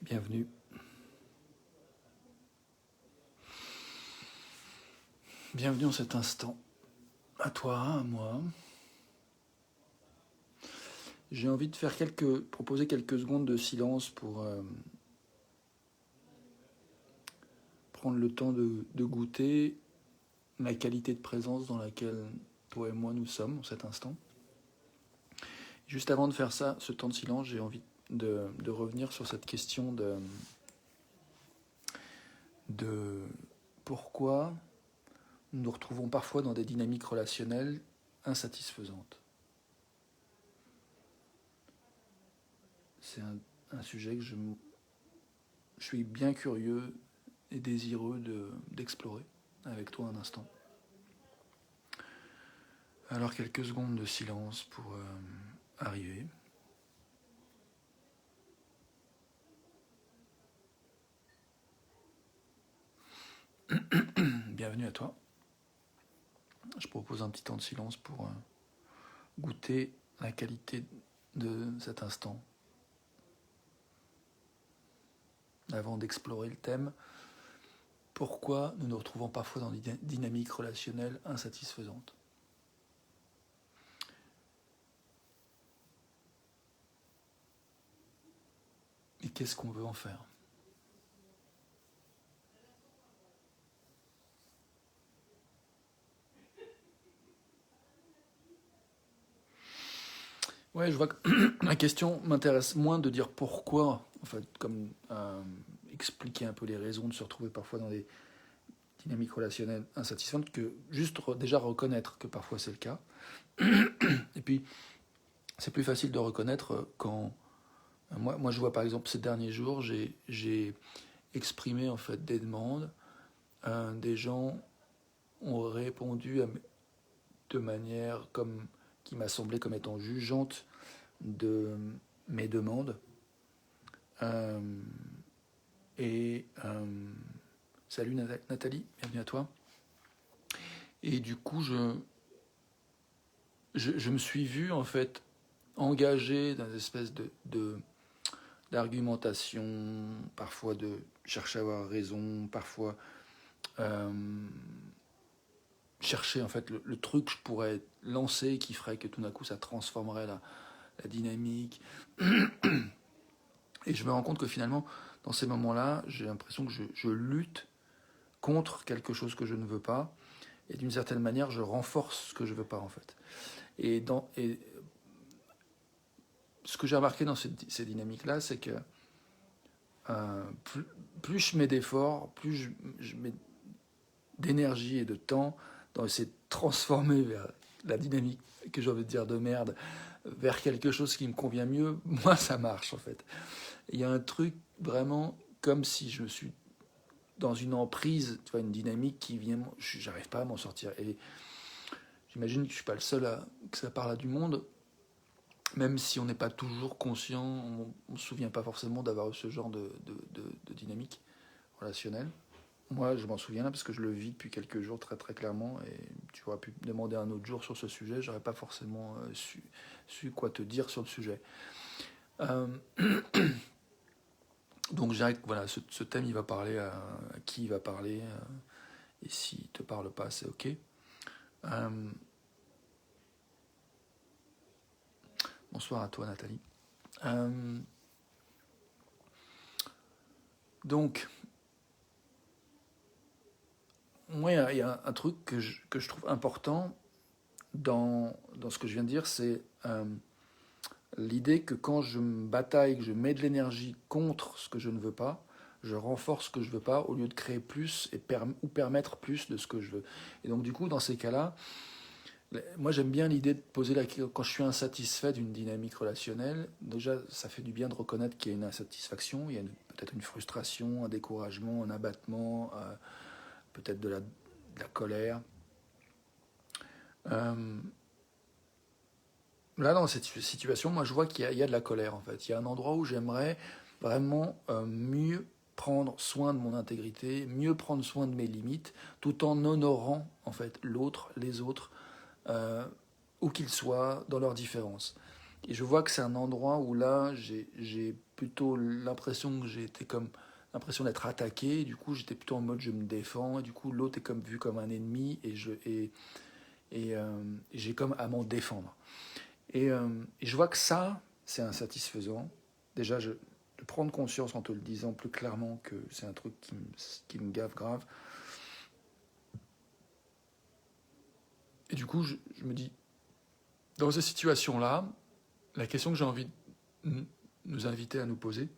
Bienvenue. Bienvenue en cet instant. À toi, à moi. J'ai envie de proposer quelques secondes de silence pour prendre le temps de goûter la qualité de présence dans laquelle toi et moi nous sommes en cet instant. Juste avant de faire ça, ce temps de silence, j'ai envie de revenir sur cette question de pourquoi nous nous retrouvons parfois dans des dynamiques relationnelles insatisfaisantes. C'est un sujet que je suis bien curieux et désireux d'explorer avec toi un instant. Alors quelques secondes de silence pour arriver. Bienvenue à toi. Je propose un petit temps de silence pour goûter la qualité de cet instant. Avant d'explorer le thème, pourquoi nous nous retrouvons parfois dans des dynamiques relationnelles insatisfaisantes. Et qu'est-ce qu'on veut en faire ? Ouais, je vois que la question m'intéresse moins de dire pourquoi, en fait, comme expliquer un peu les raisons de se retrouver parfois dans des dynamiques relationnelles insatisfaisantes, que juste déjà reconnaître que parfois c'est le cas. Et puis, c'est plus facile de reconnaître quand... Moi, je vois par exemple ces derniers jours, j'ai exprimé en fait des demandes. Des gens ont répondu de manière qui m'a semblé comme étant jugeante de mes demandes. Salut Nathalie, bienvenue à toi. Et du coup, je me suis vu en fait engagé dans une espèce d'argumentation, parfois de chercher à avoir raison, parfois chercher en fait le truc que je pourrais lancer qui ferait que tout d'un coup ça transformerait la dynamique. Et je me rends compte que finalement, dans ces moments-là, j'ai l'impression que je lutte contre quelque chose que je ne veux pas. Et d'une certaine manière, je renforce ce que je veux pas, en fait. Et ce que j'ai remarqué dans ces dynamiques-là, c'est que plus je mets d'efforts, plus je mets d'énergie et de temps dans essayer de transformer vers la dynamique que j'ai envie de dire de merde, vers quelque chose qui me convient mieux, moi ça marche en fait. Il y a un truc vraiment comme si je suis dans une emprise, tu vois, une dynamique qui vient, j'arrive pas à m'en sortir. Et j'imagine que je suis pas le seul que ça parle à du monde, même si on n'est pas toujours conscient, on se souvient pas forcément d'avoir eu ce genre de dynamique relationnelle. Moi, je m'en souviens là parce que je le vis depuis quelques jours très très clairement, et tu aurais pu me demander un autre jour sur ce sujet, j'aurais pas forcément su quoi te dire sur le sujet. Donc je dirais que voilà, ce thème il va parler à qui il va parler, et s'il te parle pas, c'est ok. Bonsoir à toi Nathalie. Donc, moi il y a un truc que je trouve important dans ce que je viens de dire, c'est l'idée que quand je me bataille, que je mets de l'énergie contre ce que je ne veux pas, je renforce ce que je veux pas au lieu de créer plus ou permettre plus de ce que je veux. Et donc du coup, dans ces cas-là, moi j'aime bien l'idée de poser la question, quand je suis insatisfait d'une dynamique relationnelle, déjà ça fait du bien de reconnaître qu'il y a une insatisfaction, il y a peut-être une frustration, un découragement, un abattement, peut-être de la colère. Là, dans cette situation, moi, je vois qu'il y a de la colère, en fait. Il y a un endroit où j'aimerais vraiment mieux prendre soin de mon intégrité, mieux prendre soin de mes limites, tout en honorant, en fait, l'autre, les autres, où qu'ils soient, dans leurs différences. Et je vois que c'est un endroit où là, j'ai plutôt l'impression que j'ai été comme l'impression d'être attaqué. Et du coup, j'étais plutôt en mode je me défends. Et du coup, l'autre est comme vu comme un ennemi et j'ai comme à m'en défendre. Et je vois que ça, c'est insatisfaisant. Déjà, de prendre conscience en te le disant plus clairement que c'est un truc qui me gave grave. Et du coup, je me dis, dans ces situations-là, la question que j'ai envie de nous inviter à nous poser,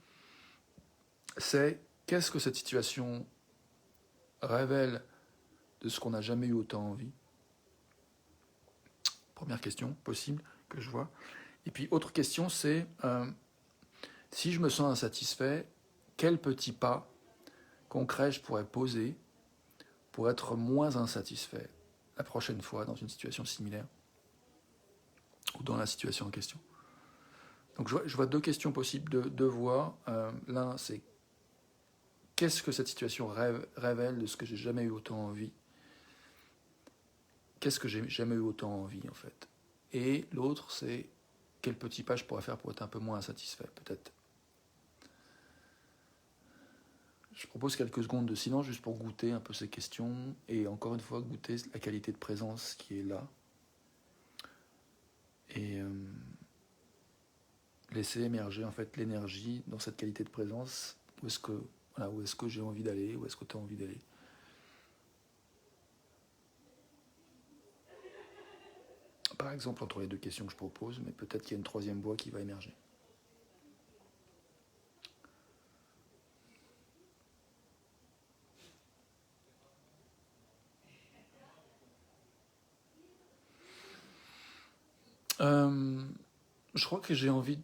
c'est qu'est-ce que cette situation révèle de ce qu'on n'a jamais eu autant envie? Première question possible que je vois. Et puis, autre question, c'est si je me sens insatisfait, quel petit pas concret je pourrais poser pour être moins insatisfait la prochaine fois dans une situation similaire ou dans la situation en question? Donc je vois deux questions possibles, deux voies. L'un, c'est qu'est-ce que cette situation révèle de ce que j'ai jamais eu autant envie? Qu'est-ce que j'ai jamais eu autant envie, en fait? Et l'autre, c'est quel petit pas je pourrais faire pour être un peu moins insatisfait, peut-être. Je propose quelques secondes de silence juste pour goûter un peu ces questions et encore une fois goûter la qualité de présence qui est là. Et laisser émerger en fait l'énergie dans cette qualité de présence. Où est-ce que j'ai envie d'aller? Où est-ce que tu as envie d'aller? Par exemple, entre les deux questions que je propose, mais peut-être qu'il y a une troisième voie qui va émerger. Je crois que j'ai envie de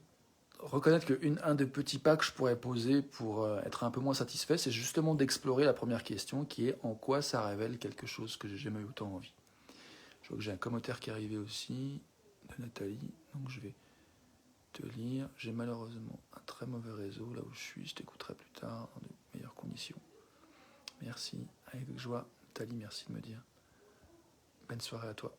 reconnaître qu'un des petits pas que je pourrais poser pour être un peu moins satisfait, c'est justement d'explorer la première question qui est en quoi ça révèle quelque chose que j'ai jamais eu autant envie. Je vois que j'ai un commentaire qui est arrivé aussi de Nathalie, donc je vais te lire. J'ai malheureusement un très mauvais réseau là où je suis, je t'écouterai plus tard dans de meilleures conditions. Merci, avec joie. Nathalie, merci de me dire. Bonne soirée à toi.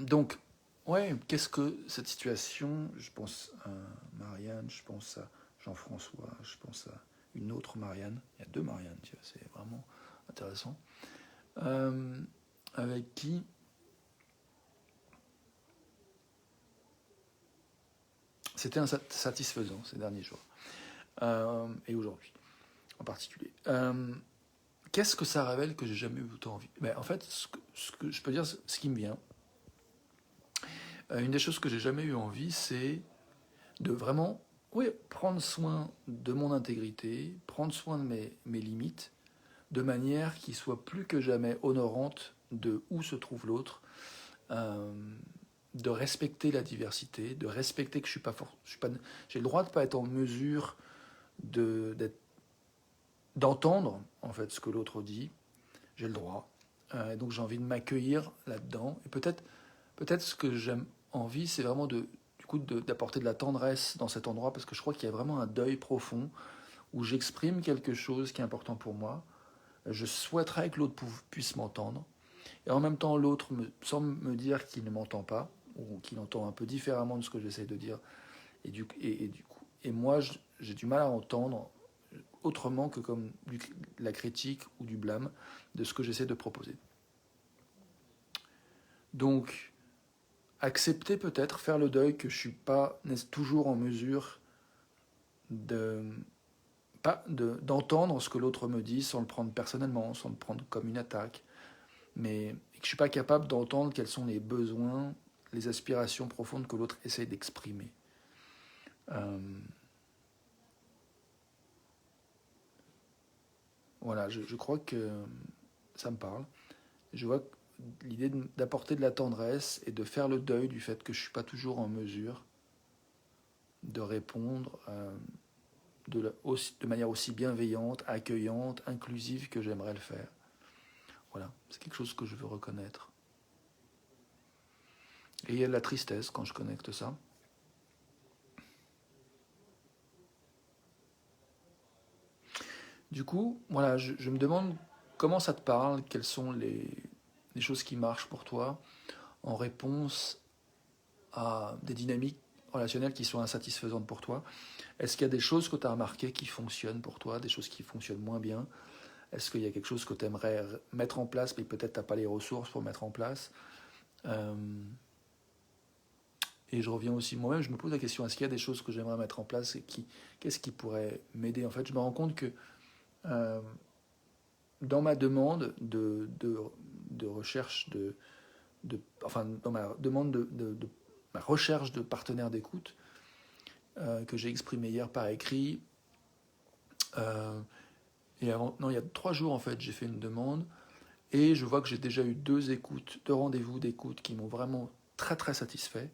Donc, ouais, qu'est-ce que cette situation? Je pense à Marianne, je pense à Jean-François, je pense à une autre Marianne. Il y a deux Marianne, tu vois, c'est vraiment intéressant. Avec qui c'était insatisfaisant ces derniers jours. Et aujourd'hui, en particulier. Qu'est-ce que ça révèle que j'ai jamais eu autant envie? En fait, ce que je peux dire, ce qui me vient, une des choses que j'ai jamais eu envie, c'est de vraiment, oui, prendre soin de mon intégrité, prendre soin de mes limites, de manière qui soit plus que jamais honorante de où se trouve l'autre, de respecter la diversité, de respecter que je suis pas fort, j'ai le droit de pas être en mesure d'entendre en fait ce que l'autre dit, j'ai le droit. Donc j'ai envie de m'accueillir là-dedans. Et peut-être ce que j'ai envie, c'est vraiment d'apporter de la tendresse dans cet endroit, parce que je crois qu'il y a vraiment un deuil profond où j'exprime quelque chose qui est important pour moi. Je souhaiterais que l'autre puisse m'entendre. Et en même temps, l'autre semble me dire qu'il ne m'entend pas, ou qu'il entend un peu différemment de ce que j'essaie de dire. Et moi, j'ai du mal à entendre autrement que comme la critique ou du blâme de ce que j'essaie de proposer. Donc, accepter peut-être, faire le deuil que je ne suis pas toujours en mesure d'entendre ce que l'autre me dit sans le prendre personnellement, sans le prendre comme une attaque, mais que je ne suis pas capable d'entendre quels sont les besoins, les aspirations profondes que l'autre essaie d'exprimer. Voilà, je crois que ça me parle. Je vois l'idée d'apporter de la tendresse et de faire le deuil du fait que je ne suis pas toujours en mesure de répondre de manière aussi bienveillante, accueillante, inclusive que j'aimerais le faire. Voilà, c'est quelque chose que je veux reconnaître. Et il y a de la tristesse quand je connecte ça. Du coup, voilà, je me demande comment ça te parle, quelles sont les choses qui marchent pour toi en réponse à des dynamiques relationnelles qui sont insatisfaisantes pour toi? Est-ce qu'il y a des choses que tu as remarquées qui fonctionnent pour toi, des choses qui fonctionnent moins bien? Est-ce qu'il y a quelque chose que tu aimerais mettre en place, mais peut-être tu n'as pas les ressources pour mettre en place? Et je reviens aussi moi-même, je me pose la question, est-ce qu'il y a des choses que j'aimerais mettre en place et qu'est-ce qui pourrait m'aider? En fait, je me rends compte que euh, dans ma demande de recherche enfin, dans ma demande ma recherche de partenaires d'écoute, que j'ai exprimé hier par écrit, et avant, non, il y a 3 jours en fait, j'ai fait une demande, et je vois que j'ai déjà eu 2 rendez-vous d'écoute qui m'ont vraiment très très satisfait.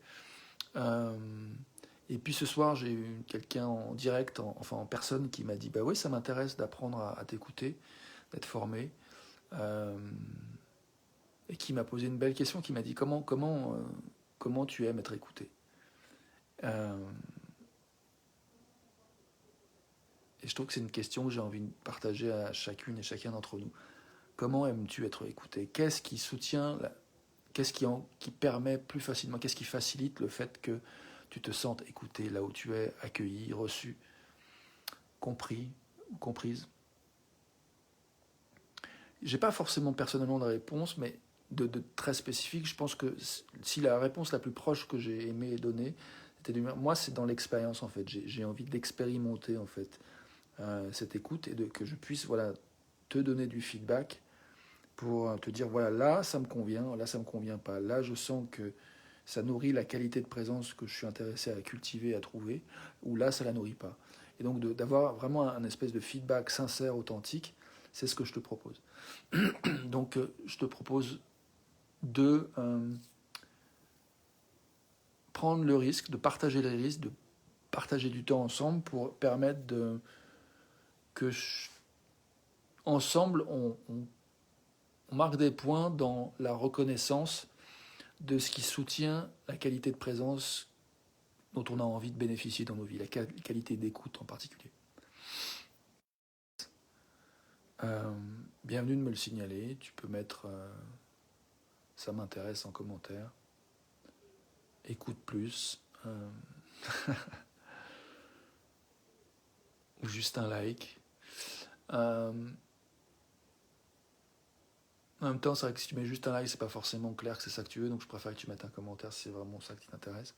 Euh, et puis ce soir, j'ai eu quelqu'un en direct, enfin en personne, qui m'a dit bah oui, ça m'intéresse d'apprendre à t'écouter, d'être formé, euh, et qui m'a posé une belle question, qui m'a dit comment tu aimes être écouté. Euh, et je trouve que c'est une question que j'ai envie de partager à chacune et chacun d'entre nous. Comment aimes-tu être écouté? Qu'est-ce qui soutient, qu'est-ce qui permet plus facilement, qu'est-ce qui facilite le fait que tu te sentes écouté là où tu es, accueilli, reçu, compris ou comprise? J'ai pas forcément personnellement de réponse, mais de très spécifique. Je pense que si la réponse la plus proche que j'ai aimé donner, c'était moi, c'est dans l'expérience en fait. J'ai envie d'expérimenter en fait cette écoute et que je puisse voilà te donner du feedback pour te dire voilà là ça me convient, là ça me convient pas, là je sens que ça nourrit la qualité de présence que je suis intéressé à cultiver, à trouver, ou là ça la nourrit pas. Et donc d'avoir vraiment un espèce de feedback sincère, authentique, c'est ce que je te propose. Donc je te propose de prendre le risque, de partager les risques, de partager du temps ensemble pour permettre que ensemble on marque des points dans la reconnaissance de ce qui soutient la qualité de présence dont on a envie de bénéficier dans nos vies, la qualité d'écoute en particulier. Euh, Bienvenue de me le signaler, tu peux mettre ça m'intéresse en commentaire, écoute plus, ou juste un like. En même temps, c'est vrai que si tu mets juste un like, c'est pas forcément clair que c'est ça que tu veux, donc je préfère que tu mettes un commentaire si c'est vraiment ça qui t'intéresse.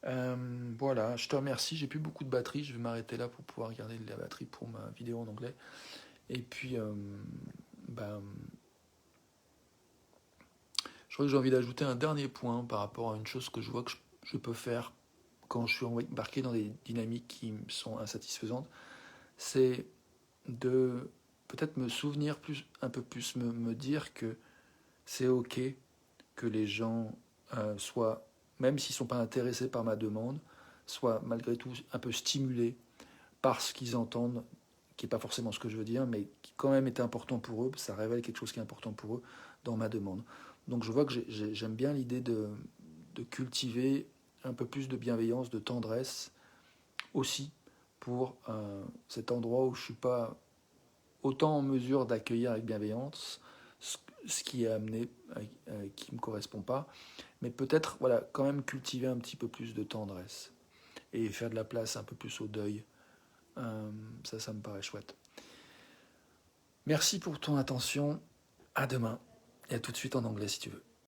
Voilà, je te remercie. J'ai plus beaucoup de batterie, je vais m'arrêter là pour pouvoir garder la batterie pour ma vidéo en anglais. Et puis, je crois que j'ai envie d'ajouter un dernier point par rapport à une chose que je vois que je peux faire quand je suis embarqué dans des dynamiques qui me sont insatisfaisantes. C'est de peut-être me souvenir un peu plus, me dire que c'est ok que les gens soient, même s'ils ne sont pas intéressés par ma demande, soient malgré tout un peu stimulés par ce qu'ils entendent, qui n'est pas forcément ce que je veux dire, mais qui quand même est important pour eux, ça révèle quelque chose qui est important pour eux dans ma demande. Donc je vois que j'aime bien l'idée de cultiver un peu plus de bienveillance, de tendresse aussi pour cet endroit où je ne suis pas autant en mesure d'accueillir avec bienveillance ce qui est amené, qui ne me correspond pas, mais peut-être voilà, quand même cultiver un petit peu plus de tendresse et faire de la place un peu plus au deuil. Ça me paraît chouette. Merci pour ton attention. À demain. Et à tout de suite en anglais si tu veux.